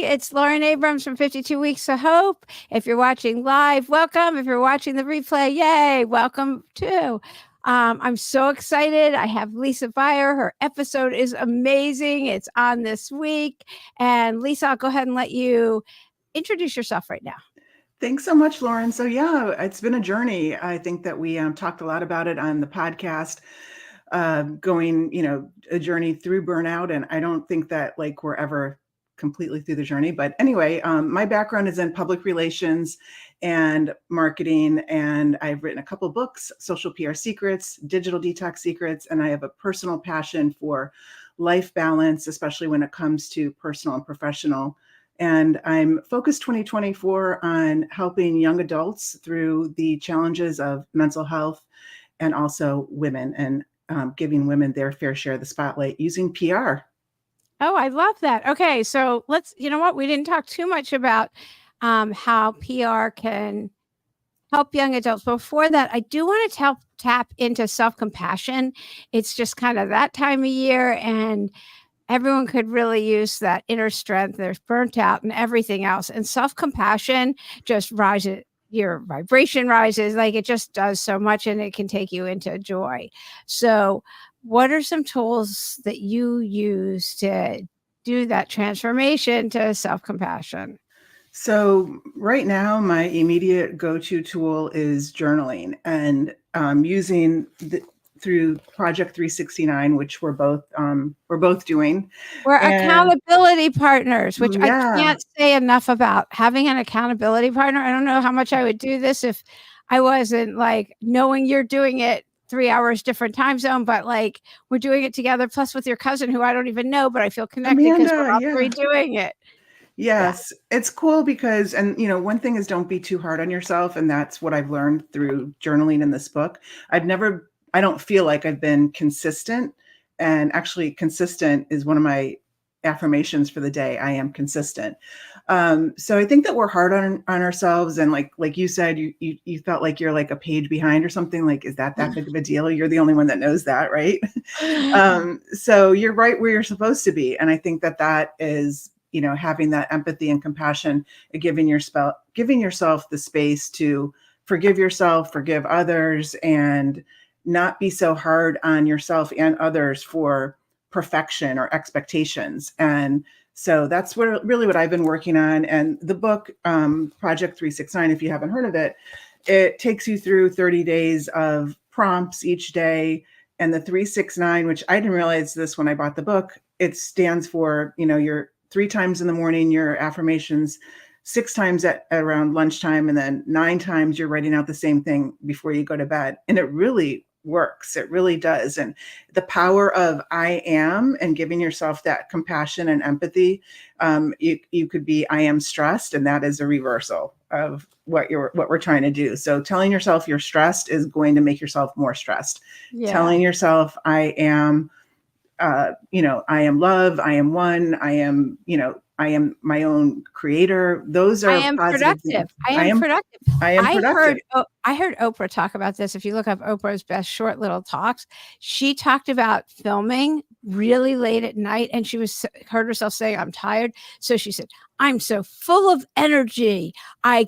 It's Lauren Abrams from 52 Weeks of Hope. If you're watching live, welcome. If you're watching the replay, yay, welcome too. I'm so excited. I have Lisa Beyer. Her episode is amazing. It's on this week. And Lisa, I'll go ahead and let you introduce yourself right now. Thanks so much, Lauren. So yeah, it's been a journey. I think that we talked a lot about it on the podcast, going, a journey through burnout. And I don't think that we're ever completely through the journey. But anyway, my background is in public relations and marketing. And I've written a couple books, Social PR Secrets, Digital Detox Secrets, and I have a personal passion for life balance, especially when it comes to personal and professional. And I'm focused 2024 on helping young adults through the challenges of mental health and also women, and giving women their fair share of the spotlight using PR. Oh, I love that. Okay, so you know what? We didn't talk too much about how PR can help young adults. Before that, I do want to tap into self-compassion. It's just kind of that time of year, and everyone could really use that inner strength. There's burnt out and everything else. And self-compassion just rises, your vibration rises, it just does so much, and it can take you into joy. So what are some tools that you use to do that transformation to self-compassion? So right now, my immediate go-to tool is journaling, and using through Project 369, which we're both doing. We're accountability partners, which Yeah. I can't say enough about. Having an accountability partner, I don't know how much I would do this if I wasn't knowing you're doing it 3 hours different time zone, but we're doing it together, plus with your cousin who I don't even know, but I feel connected because we're all three doing it. Yes, it's cool because, one thing is don't be too hard on yourself. And that's what I've learned through journaling in this book. I don't feel like I've been consistent, and actually consistent is one of my affirmations for the day. I am consistent. So I think that we're hard on ourselves. And like you said, you felt like you're a page behind or something. Is that big of a deal? You're the only one that knows that, right? So you're right where you're supposed to be. And I think that is, having that empathy and compassion, and giving yourself the space to forgive yourself, forgive others, and not be so hard on yourself and others for perfection or expectations. And so that's what I've been working on. And the book, Project 369, if you haven't heard of it, it takes you through 30 days of prompts each day. And the 369, which I didn't realize this when I bought the book, it stands for, your 3 times in the morning, your affirmations, 6 times at around lunchtime, and then 9 times you're writing out the same thing before you go to bed. And it really works. It really does. And the power of I am, and giving yourself that compassion and empathy. You could be, I am stressed, and that is a reversal of what we're trying to do. So telling yourself you're stressed is going to make yourself more stressed. Yeah. Telling yourself I am, I am love, I am one, I am my own creator. Those are I am productive. I am productive. I heard Oprah talk about this. If you look up Oprah's best short little talks, she talked about filming really late at night, and she heard herself saying, I'm tired. So she said, I'm so full of energy. I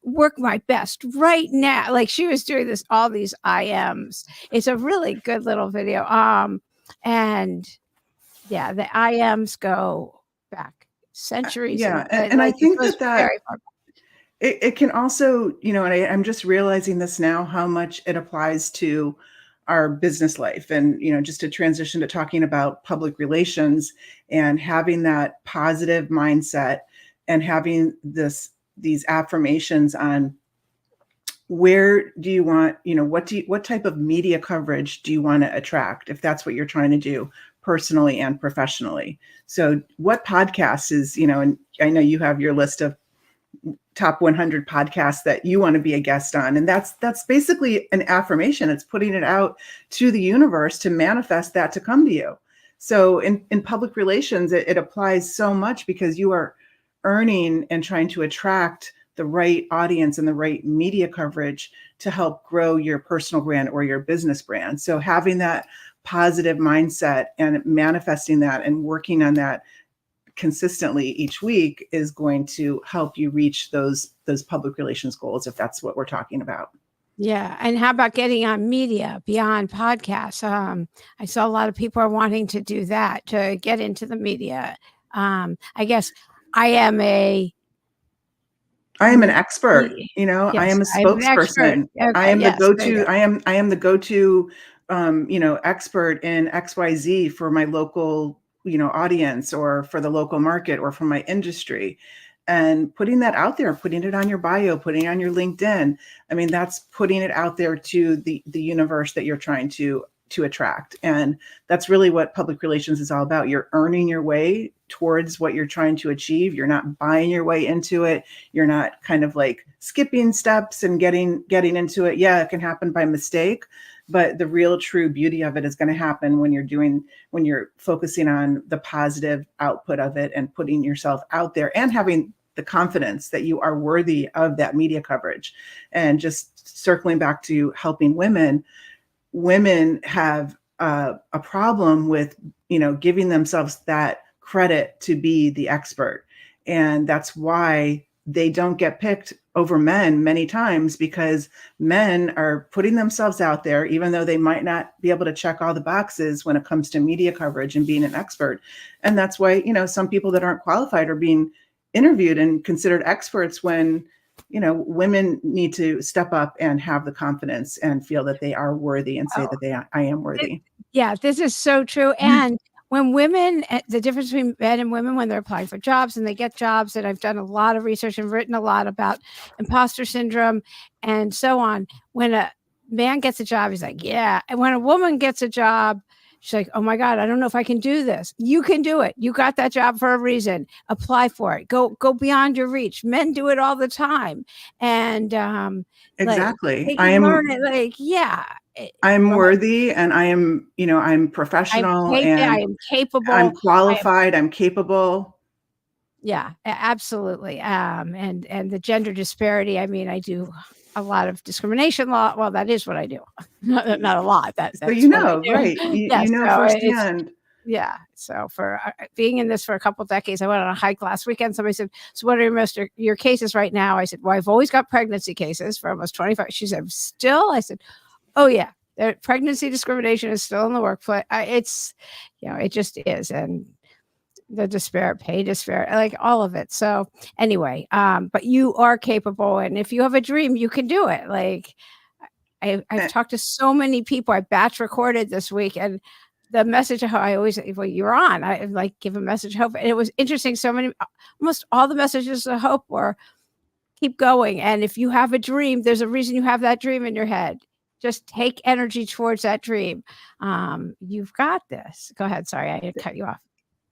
work my best right now. She was doing all these I ams. It's a really good little video. And yeah, the I ams go back centuries. Yeah. And I think that it can also, and I'm just realizing this now, how much it applies to our business life. And, just to transition to talking about public relations and having that positive mindset, and having these affirmations on where do you want, what type of media coverage do you want to attract, if that's what you're trying to do personally and professionally. So what podcasts is, and I know you have your list of top 100 podcasts that you want to be a guest on. And that's basically an affirmation. It's putting it out to the universe to manifest that to come to you. So in public relations, it applies so much, because you are earning and trying to attract the right audience and the right media coverage to help grow your personal brand or your business brand. So having that positive mindset and manifesting that and working on that consistently each week is going to help you reach those public relations goals, if that's what we're talking about. Yeah. And how about getting on media beyond podcasts? I saw a lot of people are wanting to do that, to get into the media. I guess I am an expert, yes, I am a I'm an expert. spokesperson. I Okay, am the yes, there you go-to, go. I am the go-to, expert in XYZ for my local, audience, or for the local market, or for my industry. And putting that out there, putting it on your bio, putting it on your LinkedIn. I mean, that's putting it out there to the universe that you're trying to attract. And that's really what public relations is all about. You're earning your way towards what you're trying to achieve. You're not buying your way into it. You're not kind of like skipping steps and getting into it. Yeah, it can happen by mistake, but the real true beauty of it is going to happen when you're focusing on the positive output of it, and putting yourself out there, and having the confidence that you are worthy of that media coverage. And just circling back to helping women have a problem with, giving themselves that credit to be the expert. And that's why they don't get picked over men many times, because men are putting themselves out there, even though they might not be able to check all the boxes when it comes to media coverage and being an expert. And that's why, some people that aren't qualified are being interviewed and considered experts, when women need to step up and have the confidence and feel that they are worthy, and say that I am worthy. Yeah, this is so true. And when women, the difference between men and women when they're applying for jobs and they get jobs, and I've done a lot of research and written a lot about imposter syndrome and so on. When a man gets a job, he's like, yeah. And when a woman gets a job, she's like, oh my God, I don't know if I can do this. You can do it. You got that job for a reason. Apply for it. Go beyond your reach. Men do it all the time. And Exactly. they can learn it. I'm worthy, and I am, I'm professional, I and am capable. I'm qualified, I'm capable. Yeah, absolutely. And the gender disparity. I mean, I do a lot of discrimination law. Well, that is what I do. Not a lot. That's So, what I do. right. Yes, You know so firsthand. yeah. So for being in this for a couple decades, I went on a hike last weekend. Somebody said, so what are your cases right now? I said, well, I've always got pregnancy cases for almost 25. She said, still? I said, oh yeah. Pregnancy discrimination is still in the workplace. It's, it just is. And the pay disparity, like all of it. So anyway, but you are capable. And if you have a dream, you can do it. Like I've talked to so many people. I batch recorded this week, and the message of hope, I always, well, you're on, I like give a message of hope. And it was interesting. So many, almost all the messages of hope were keep going. And if you have a dream, there's a reason you have that dream in your head. Just take energy towards that dream. You've got this. Go ahead. Sorry, I cut you off.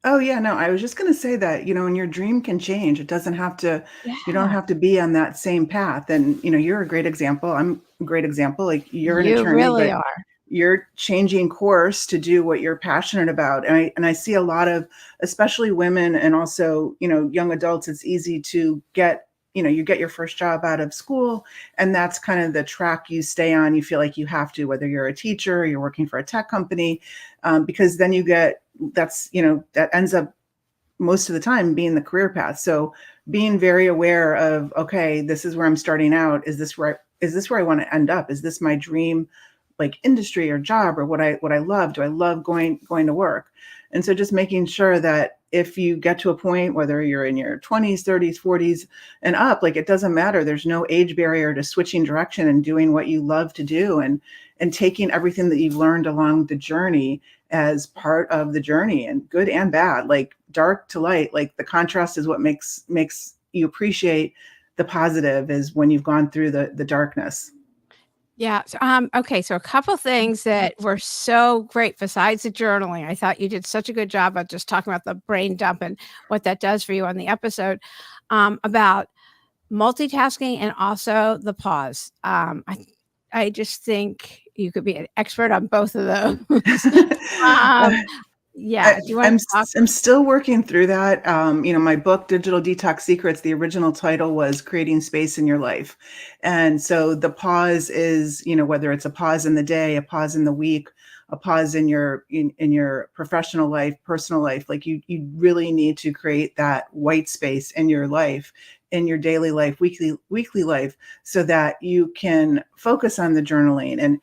Oh yeah, no, I was just going to say that, and your dream can change. It doesn't have to, you don't Yeah. have to be on that same path. And, you're a great example. I'm a great example. Like, you're an You attorney, really but are. you're changing course to do what you're passionate about. And I see a lot of, especially women, and also, young adults, it's easy to get, you get your first job out of school, and that's kind of the track you stay on. You feel like you have to, whether you're a teacher or you're working for a tech company, because then that ends up most of the time being the career path. So being very aware of, okay, this is where I'm starting out. Is this where I want to end up? Is this my dream, like, industry or job, or what I love? Do I love going to work? And so just making sure that if you get to a point, whether you're in your 20s, 30s, 40s and up, like, it doesn't matter. There's no age barrier to switching direction and doing what you love to do, and taking everything that you've learned along the journey as part of the journey, and good and bad, like dark to light. Like, the contrast is what makes you appreciate the positive, is when you've gone through the darkness. Yeah. So, okay. So a couple things that were so great besides the journaling. I thought you did such a good job of just talking about the brain dump and what that does for you on the episode, about multitasking and also the pause. I just think you could be an expert on both of those. Yeah. Do you want to talk? I'm still working through that. My book, Digital Detox Secrets, the original title was Creating Space in Your Life. And so the pause is, whether it's a pause in the day, a pause in the week, a pause in your professional life, personal life. Like you really need to create that white space in your life, in your daily life, weekly life, so that you can focus on the journaling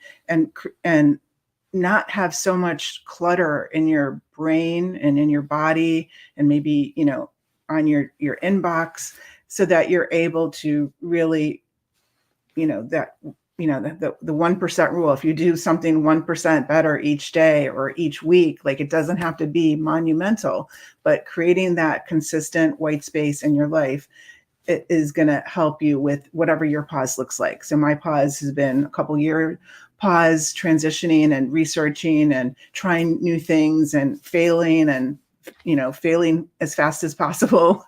and not have so much clutter in your brain and in your body, and maybe, on your inbox, so that you're able to really, that, the 1% rule. If you do something 1% better each day or each week, like, it doesn't have to be monumental, but creating that consistent white space in your life, it is going to help you with whatever your pause looks like. So my pause has been a couple year pause, transitioning and researching and trying new things and failing as fast as possible,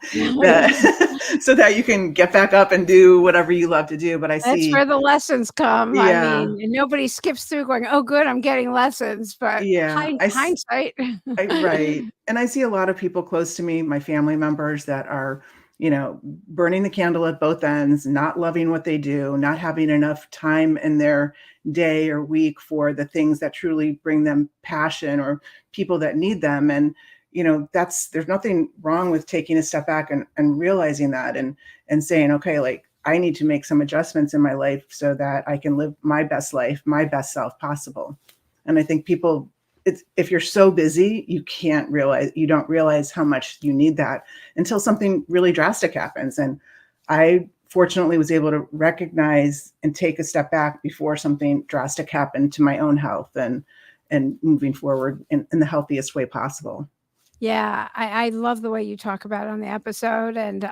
so that you can get back up and do whatever you love to do. But I That's see, where the lessons come. I yeah, mean, and nobody skips through going, "Oh, good, I'm getting lessons," but yeah, hindsight. right. And I see a lot of people close to me, my family members, that are, burning the candle at both ends, not loving what they do, not having enough time in their day or week for the things that truly bring them passion, or people that need them. And, there's nothing wrong with taking a step back and realizing that, and saying, okay, like, I need to make some adjustments in my life so that I can live my best life, my best self possible. And I think people, if you're so busy, you don't realize how much you need that until something really drastic happens. And I fortunately was able to recognize and take a step back before something drastic happened to my own health, and moving forward in the healthiest way possible. Yeah, I love the way you talk about it on the episode, and,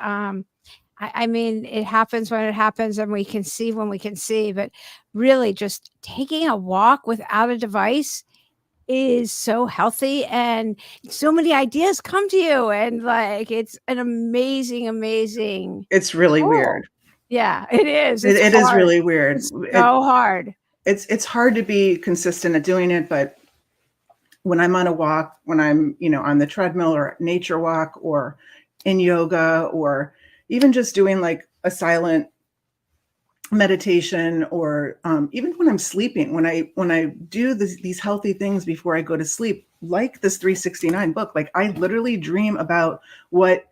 I mean, it happens when it happens, and we can see when we can see, but really just taking a walk without a device is so healthy, and so many ideas come to you, and, like, it's an amazing, amazing It's really tool. weird. Yeah, it is, It, it's it is hard. really weird. It's so hard. It's hard to be consistent at doing it, but when I'm on a walk, when I'm, on the treadmill or nature walk, or in yoga, or even just doing like a silent meditation, or even when I'm sleeping, when I do these healthy things before I go to sleep, like this 369 book, like, I literally dream about what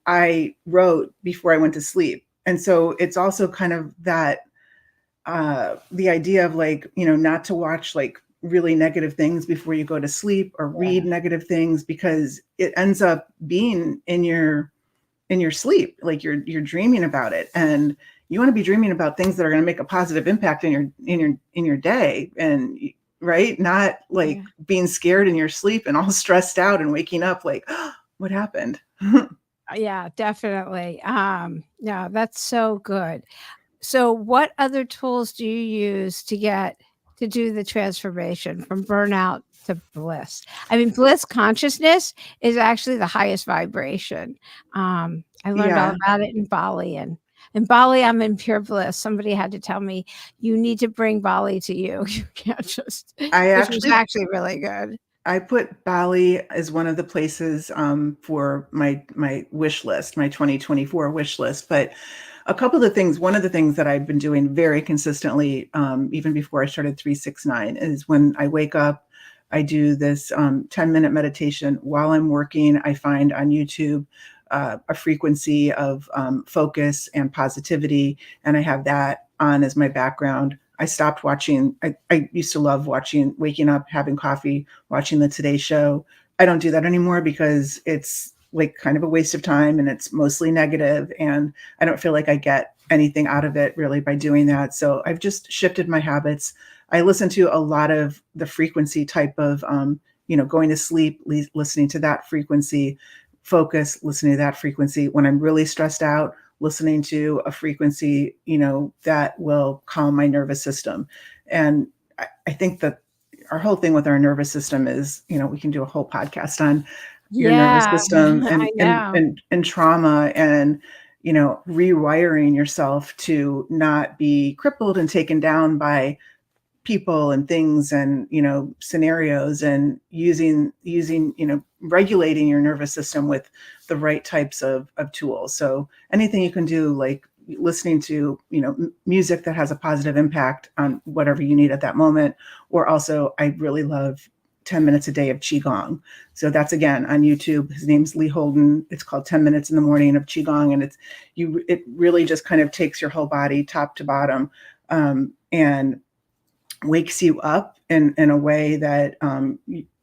I wrote before I went to sleep. And so it's also kind of that, the idea of, like, not to watch like really negative things before you go to sleep, or read Yeah. negative things, because it ends up being in your sleep. Like, you're dreaming about it, and you want to be dreaming about things that are going to make a positive impact in your day, and right, not like Yeah. being scared in your sleep and all stressed out and waking up like, oh, what happened? Yeah, definitely. Yeah, that's so good. So what other tools do you use to do the transformation from burnout to bliss? I mean, bliss consciousness is actually the highest vibration. I learned all Yeah, about it in Bali, and in Bali, I'm in pure bliss. Somebody had to tell me, "You need to bring Bali to you. You can't just," I which was actually actually really good. I put Bali as one of the places, for my wish list, my 2024 wish list. But one of the things that I've been doing very consistently, even before I started 369, is when I wake up, I do this 10-minute meditation while I'm working. I find on YouTube a frequency of focus and positivity, and I have that on as my background. I stopped watching. I used to love watching, waking up, having coffee, watching the Today Show. I don't do that anymore because it's like kind of a waste of time, and it's mostly negative, and I don't feel like I get anything out of it really by doing that. So I've just shifted my habits. I listen to a lot of the frequency type of, going to sleep, listening to that frequency, focus, listening to that frequency. When I'm really stressed out, listening to a frequency, that will calm my nervous system. And I think that our whole thing with our nervous system is, we can do a whole podcast on your nervous Yeah, system, I know. and trauma, and, rewiring yourself to not be crippled and taken down by people and things, and, scenarios, and using, regulating your nervous system with the right types of tools. So anything you can do, like listening to, music that has a positive impact on whatever you need at that moment. Or also, I really love 10 minutes a day of Qigong. So that's again on YouTube. His name's Lee Holden. It's called 10 minutes in the morning of Qigong. And it really just kind of takes your whole body top to bottom, and wakes you up in a way that,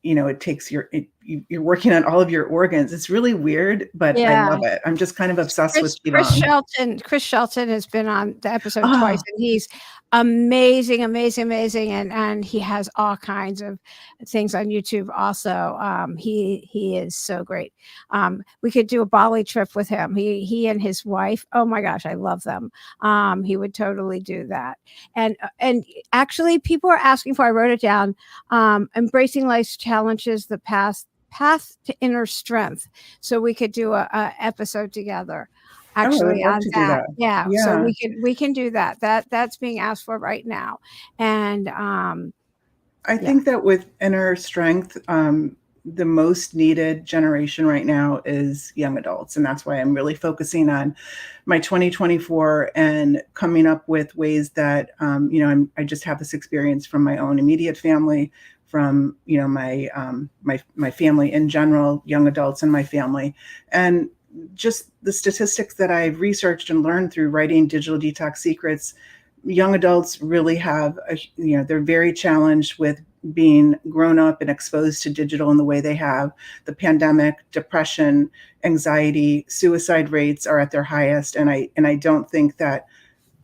it takes you're working on all of your organs. It's really weird, but I love it. I'm just kind of obsessed with Qigong. Chris Shelton has been on the episode twice, Oh, and he's amazing, and he has all kinds of things on YouTube. Also, he is so great. We could do a Bali trip with him. He and his wife. Oh my gosh, I love them. He would totally do that. And actually, people are asking for. I wrote it down. Embracing life's challenges, the path to inner strength. So we could do a episode together. Actually, on that. Yeah. So we can do that. That's being asked for right now. And I think that with inner strength, the most needed generation right now is young adults. And that's why I'm really focusing on my 2024 and coming up with ways that, I just have this experience from my own immediate family, from, my family in general, young adults in my family, and just the statistics that I've researched and learned through writing Digital Detox Secrets. Young adults really have, they're very challenged with being grown up and exposed to digital in the way they have. The pandemic, depression, anxiety, suicide rates are at their highest. And I don't think that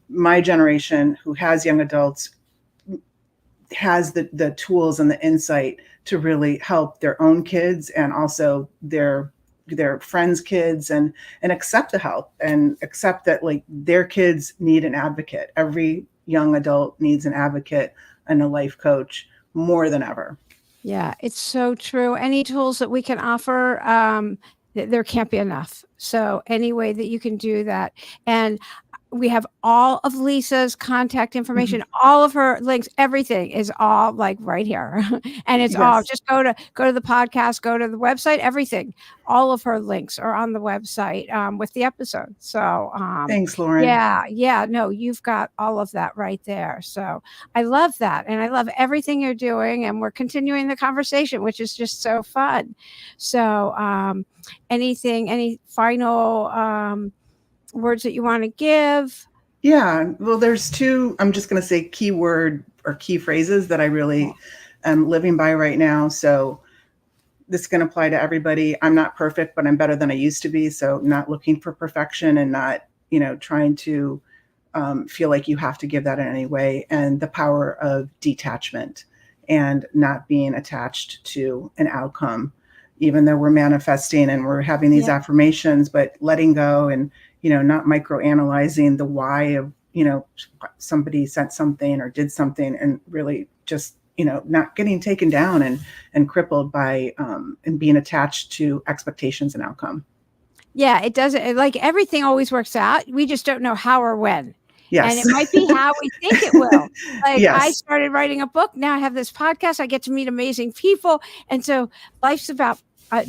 my generation, who has young adults, has the tools and the insight to really help their own kids and also their friends' kids, and accept the help and accept that like their kids need an advocate. Every young adult needs an advocate and a life coach more than ever. Yeah, it's so true. Any tools that we can offer, there can't be enough. So any way that you can do that. And we have all of Lisa's contact information, all of her links, everything is all like right here. And it's all just go to the podcast, go to the website, everything. All of her links are on the website with the episode. So thanks, Lauren. Yeah, no, you've got all of that right there. So I love that. And I love everything you're doing. And we're continuing the conversation, which is just so fun. So any final words that you want to give? Yeah, well, there's two, I'm just going to say keyword or key phrases that I really am living by right now. So this can apply to everybody. I'm not perfect, but I'm better than I used to be. So not looking for perfection and not, trying to feel like you have to give that in any way. And the power of detachment and not being attached to an outcome, even though we're manifesting and we're having these affirmations, but letting go and, not microanalyzing the why of, somebody said something or did something, and really just, not getting taken down and crippled by and being attached to expectations and outcome. Yeah, it doesn't, like everything always works out. We just don't know how or when. Yes. And it might be how we think it will. Like I started writing a book. Now I have this podcast. I get to meet amazing people. And so life's about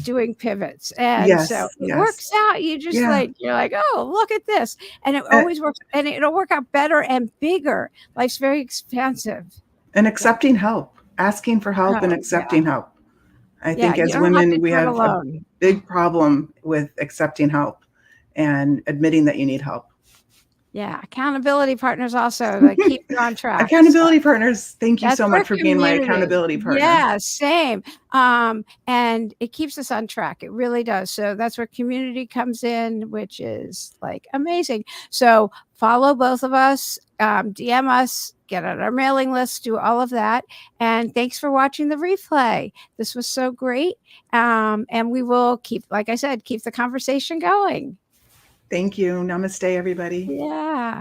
doing pivots. And so it works out. You just you're like, oh, look at this. And it always works. And it'll work out better and bigger. Life's very expensive. And accepting help, asking for help and accepting help. I think as women, we have a big problem with accepting help and admitting that you need help. Yeah. Accountability partners also like keep you on track. Accountability partners. Thank you so much for being my accountability partner. Yeah, same. And it keeps us on track. It really does. So that's where community comes in, which is like amazing. So follow both of us, DM us, get on our mailing list, do all of that. And thanks for watching the replay. This was so great. And we will keep, like I said, keep the conversation going. Thank you. Namaste, everybody. Yeah.